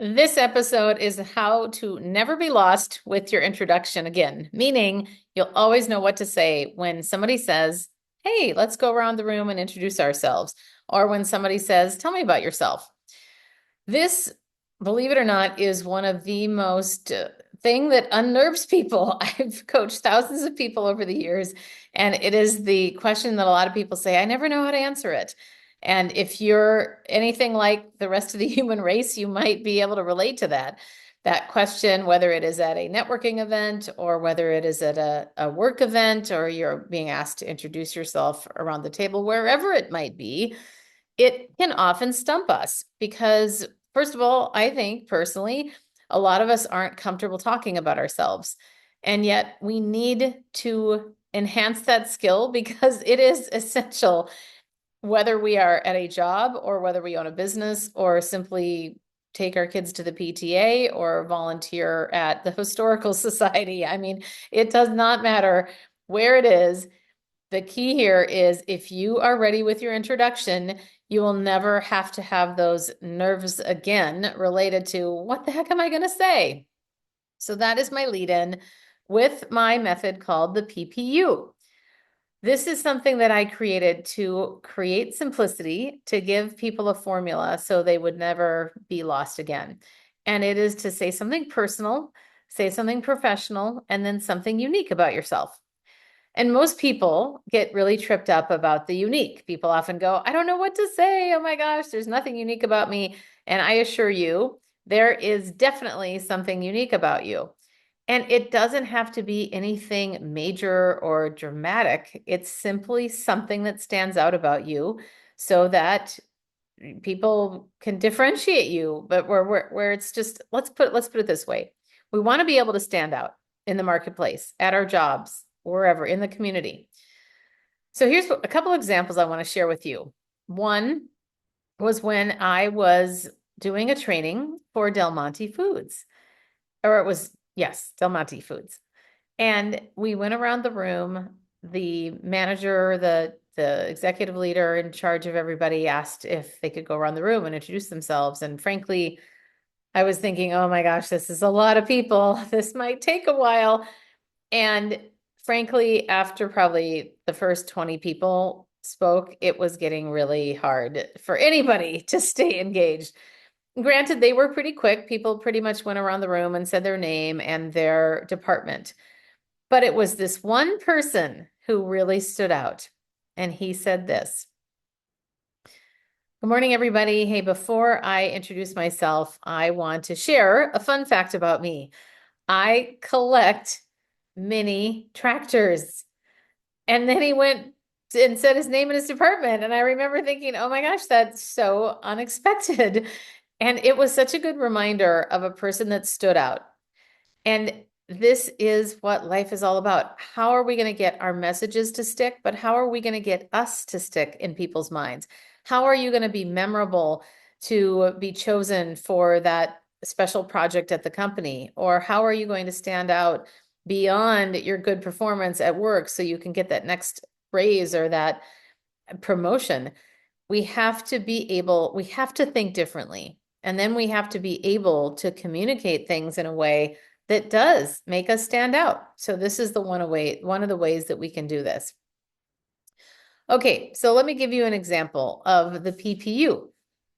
This episode is how to never be lost with your introduction again, meaning you'll always know what to say when somebody says, "Hey, let's go around the room and introduce ourselves," or when somebody says, "Tell me about yourself." This, believe it or not, is one of the most thing that unnerves people. I've coached thousands of people over the years, and it is the question that a lot of people say, "I never know how to answer it." And if you're anything like the rest of the human race, you might be able to relate to that question, whether it is at a networking event or whether it is at a work event or you're being asked to introduce yourself around the table, wherever it might be. It can often stump us because, first of all, I think personally, a lot of us aren't comfortable talking about ourselves. And yet we need to enhance that skill because it is essential, whether we are at a job or whether we own a business or simply take our kids to the PTA or volunteer at the Historical Society. I mean, it does not matter where it is. The key here is if you are ready with your introduction, you will never have to have those nerves again related to what the heck am I going to say? So that is my lead in with my method called the PPU. This is something that I created to create simplicity, to give people a formula so they would never be lost again. And it is to say something personal, say something professional, and then something unique about yourself. And most people get really tripped up about the unique. People often go, "I don't know what to say. Oh my gosh, there's nothing unique about me." And I assure you, there is definitely something unique about you. And it doesn't have to be anything major or dramatic. It's simply something that stands out about you so that people can differentiate you. But where it's just, let's put it this way. We want to be able to stand out in the marketplace, at our jobs, wherever in the community. So here's a couple examples I want to share with you. One was when I was doing a training for Del Monte Foods, or it was, yes, Del Monte Foods. And we went around the room. The manager, the executive leader in charge of everybody asked if they could go around the room and introduce themselves. And frankly, I was thinking, oh my gosh, this is a lot of people. This might take a while. And frankly, after probably the first 20 people spoke, it was getting really hard for anybody to stay engaged. Granted, they were pretty quick. People pretty much went around the room and said their name and their department. But it was this one person who really stood out. And he said this: "Good morning, everybody. Hey, before I introduce myself, I want to share a fun fact about me. I collect mini tractors." And then he went and said his name and his department. And I remember thinking, oh my gosh, that's so unexpected. And it was such a good reminder of a person that stood out. And this is what life is all about. How are we going to get our messages to stick? But how are we going to get us to stick in people's minds? How are you going to be memorable to be chosen for that special project at the company? Or how are you going to stand out beyond your good performance at work so you can get that next raise or that promotion? We have to we have to think differently. And then we have to be able to communicate things in a way that does make us stand out. So this is one of the ways that we can do this. Okay, so let me give you an example of the PPU.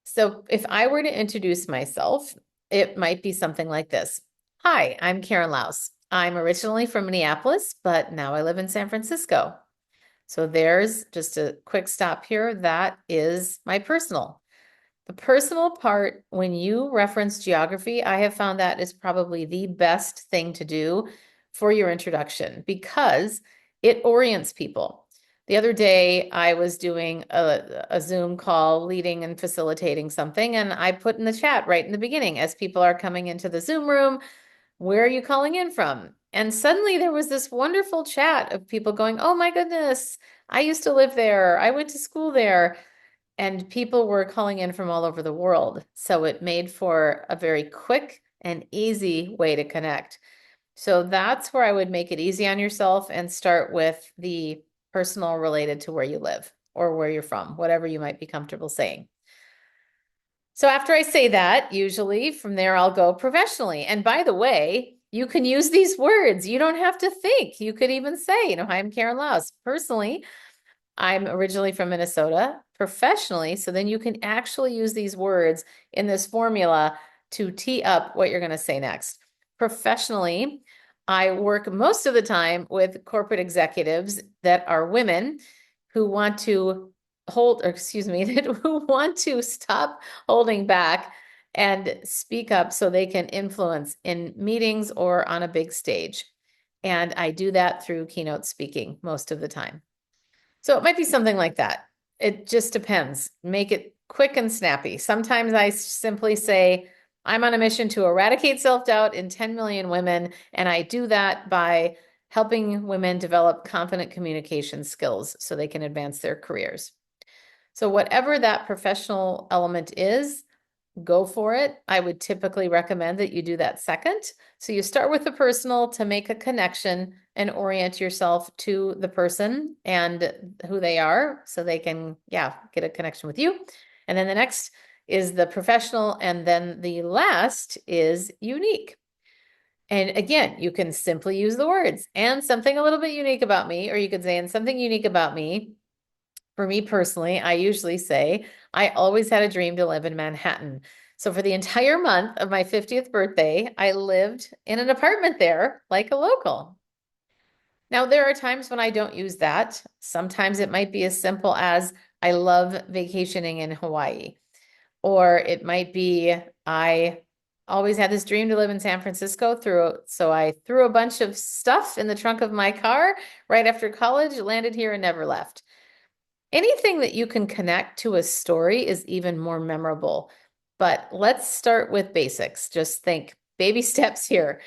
So if I were to introduce myself, it might be something like this. Hi, I'm Karen Laos. I'm originally from Minneapolis, but now I live in San Francisco. So there's just a quick stop here. That is my personal. The personal part, when you reference geography, I have found that is probably the best thing to do for your introduction because it orients people. The other day, I was doing a Zoom call, leading and facilitating something, and I put in the chat right in the beginning, as people are coming into the Zoom room, where are you calling in from? And suddenly there was this wonderful chat of people going, oh my goodness, I used to live there. I went to school there. And people were calling in from all over the world. So it made for a very quick and easy way to connect. So that's where I would make it easy on yourself and start with the personal related to where you live or where you're from, whatever you might be comfortable saying. So after I say that, usually from there, I'll go professionally. And by the way, you can use these words. You don't have to think. You could even say, hi, I'm Karen Laos. Personally, I'm originally from Minnesota. Professionally, so then you can actually use these words in this formula to tee up what you're going to say next. Professionally, I work most of the time with corporate executives that are women who want to who want to stop holding back and speak up so they can influence in meetings or on a big stage. And I do that through keynote speaking most of the time. So it might be something like that. It just depends. Make it quick and snappy. Sometimes I simply say, I'm on a mission to eradicate self-doubt in 10 million women, and I do that by helping women develop confident communication skills so they can advance their careers. So whatever that professional element is, go for it. I would typically recommend that you do that second. So you start with the personal to make a connection and orient yourself to the person and who they are so they can, get a connection with you. And then the next is the professional. And then the last is unique. And again, you can simply use the words and something a little bit unique about me, or you could say, and something unique about me. For me personally, I usually say, I always had a dream to live in Manhattan. So for the entire month of my 50th birthday, I lived in an apartment there like a local. Now, there are times when I don't use that. Sometimes it might be as simple as I love vacationing in Hawaii, or it might be I always had this dream to live in San Francisco so I threw a bunch of stuff in the trunk of my car right after college, landed here and never left. Anything that you can connect to a story is even more memorable. But let's start with basics. Just think baby steps here.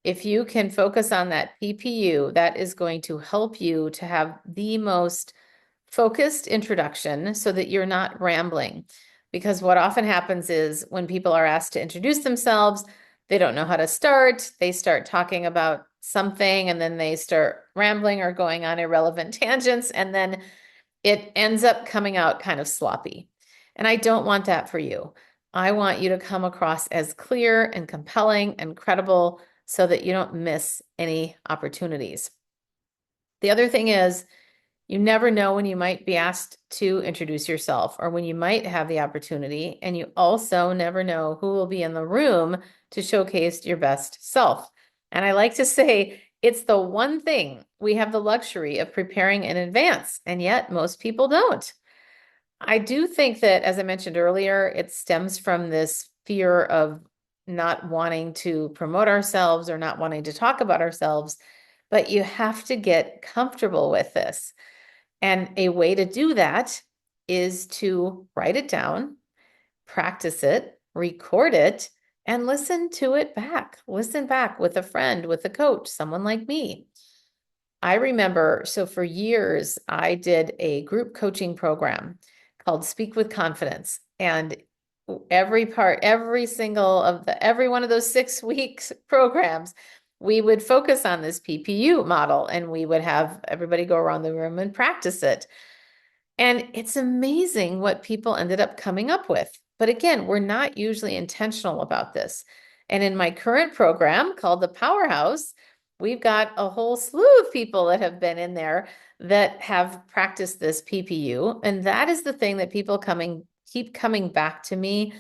If you can focus on that PPU, that is going to help you to have the most focused introduction so that you're not rambling. Because what often happens is when people are asked to introduce themselves, they don't know how to start. They start talking about something and then they start rambling or going on irrelevant tangents. And then it ends up coming out kind of sloppy. And I don't want that for you. I want you to come across as clear and compelling and credible so that you don't miss any opportunities. The other thing is, you never know when you might be asked to introduce yourself or when you might have the opportunity. And you also never know who will be in the room to showcase your best self. And I like to say, it's the one thing we have the luxury of preparing in advance, and yet most people don't. I do think that, as I mentioned earlier, it stems from this fear of not wanting to promote ourselves or not wanting to talk about ourselves, but you have to get comfortable with this. And a way to do that is to write it down, practice it, record it, and listen to it back. Listen back with a friend, with a coach, someone like me. I remember, so for years, I did a group coaching program called Speak with Confidence. And every every one of those 6 weeks programs, we would focus on this PPU model and we would have everybody go around the room and practice it. And it's amazing what people ended up coming up with. But again, we're not usually intentional about this. And in my current program called the Powerhouse, we've got a whole slew of people that have been in there that have practiced this PPU. And that is the thing that people keep coming back to me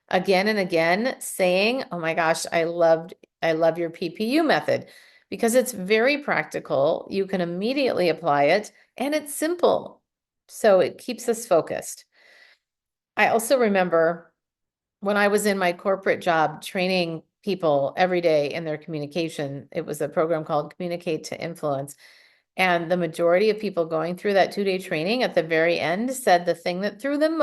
again and again saying, oh my gosh, I love your PPU method because it's very practical. You can immediately apply it and it's simple. So it keeps us focused. I also remember when I was in my corporate job training people every day in their communication, it was a program called Communicate to Influence. And the majority of people going through that 2-day training at the very end said the thing that threw them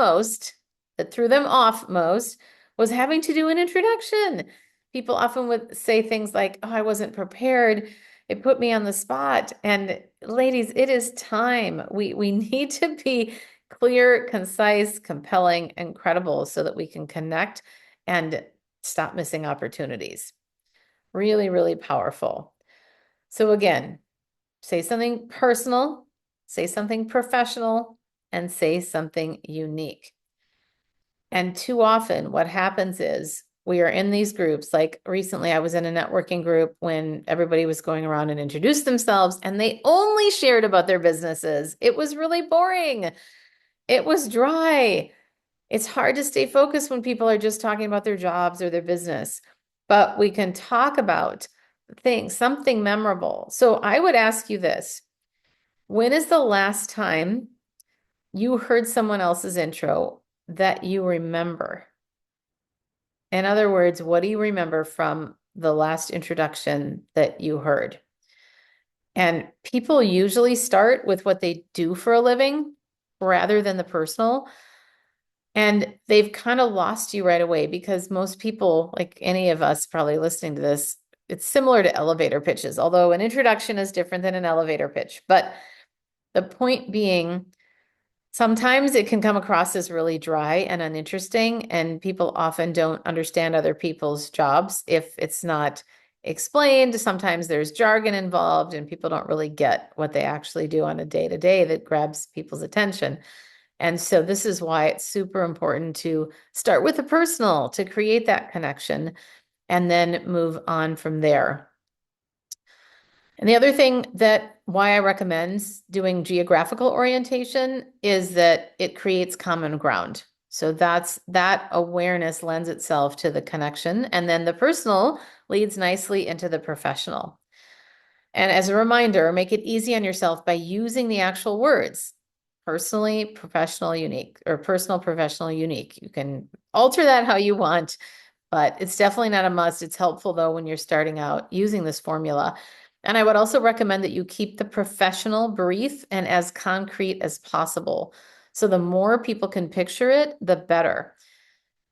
off most, was having to do an introduction. People often would say things like, oh, I wasn't prepared. It put me on the spot. And ladies, it is time. We need to be clear, concise, compelling, and credible so that we can connect and stop missing opportunities. Really, really powerful. So again, say something personal, say something professional, and say something unique. And too often, what happens is we are in these groups. Like recently, I was in a networking group when everybody was going around and introduced themselves, and they only shared about their businesses. It was really boring. It was dry. It's hard to stay focused when people are just talking about their jobs or their business, but we can talk about things, something memorable. So I would ask you this. When is the last time you heard someone else's intro that you remember? In other words, what do you remember from the last introduction that you heard? And people usually start with what they do for a living rather than the personal. And they've kind of lost you right away because most people, like any of us probably listening to this, it's similar to elevator pitches, although an introduction is different than an elevator pitch. But the point being, sometimes it can come across as really dry and uninteresting, and people often don't understand other people's jobs if it's not explained. Sometimes there's jargon involved, and people don't really get what they actually do on a day-to-day that grabs people's attention. And so this is why it's super important to start with the personal to create that connection and then move on from there. And the other thing that why I recommend doing geographical orientation is that it creates common ground. So that awareness lends itself to the connection, and then the personal leads nicely into the professional. And as a reminder, make it easy on yourself by using the actual words. Personally, professional, unique, or personal, professional, unique. You can alter that how you want, but it's definitely not a must. It's helpful though when you're starting out using this formula. And I would also recommend that you keep the professional brief and as concrete as possible. So the more people can picture it, the better.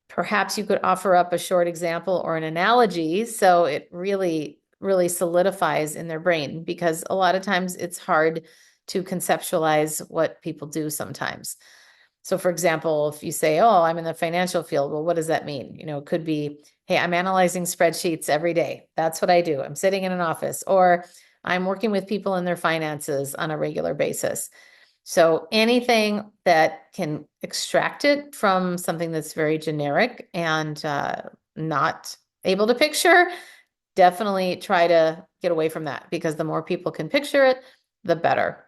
Perhaps you could offer up a short example or an analogy so it really, really solidifies in their brain, because a lot of times it's hard to conceptualize what people do sometimes. So for example, if you say, oh, I'm in the financial field, well, what does that mean? You know, it could be, hey, I'm analyzing spreadsheets every day. That's what I do. I'm sitting in an office, or I'm working with people in their finances on a regular basis. So anything that can extract it from something that's very generic and not able to picture, definitely try to get away from that, because the more people can picture it, the better.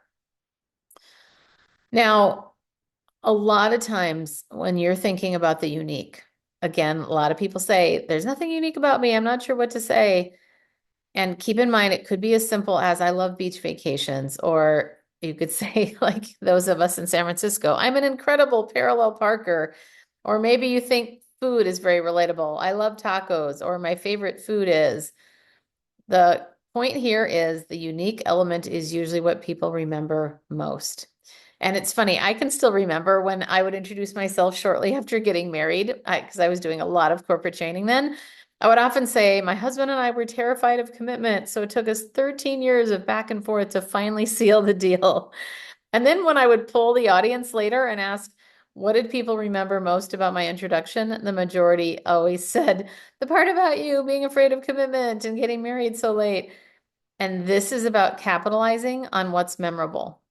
Now, a lot of times when you're thinking about the unique, again, a lot of people say, there's nothing unique about me. I'm not sure what to say. And keep in mind, it could be as simple as I love beach vacations, or you could say, like those of us in San Francisco, I'm an incredible parallel parker. Or maybe you think food is very relatable. I love tacos, or my favorite food is. The point here is the unique element is usually what people remember most. And it's funny, I can still remember when I would introduce myself shortly after getting married, because I was doing a lot of corporate training then. I would often say, my husband and I were terrified of commitment, so it took us 13 years of back and forth to finally seal the deal. And then when I would poll the audience later and ask, what did people remember most about my introduction? The majority always said, the part about you being afraid of commitment and getting married so late. And this is about capitalizing on what's memorable.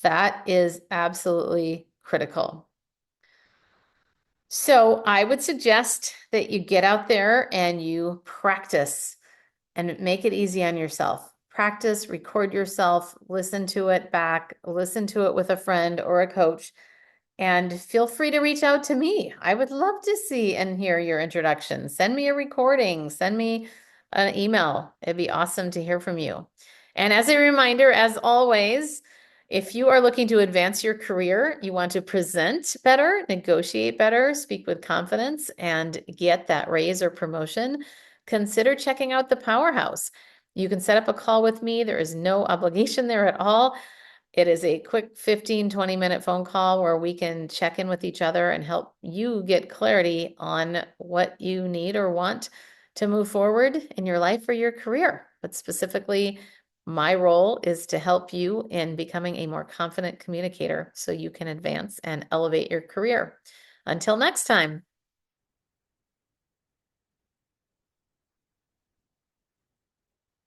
That is absolutely critical. So I would suggest that you get out there and you practice and make it easy on yourself. Practice, record yourself, listen to it back, listen to it with a friend or a coach, and feel free to reach out to me. I would love to see and hear your introduction. Send me a recording, send me an email. It'd be awesome to hear from you. And as a reminder, as always, if you are looking to advance your career, you want to present better, negotiate better, speak with confidence, and get that raise or promotion, consider checking out the Powerhouse. You can set up a call with me. There is no obligation there at all. It is a quick 15-20 minute phone call where we can check in with each other and help you get clarity on what you need or want to move forward in your life or your career. But specifically, my role is to help you in becoming a more confident communicator so you can advance and elevate your career. Until next time.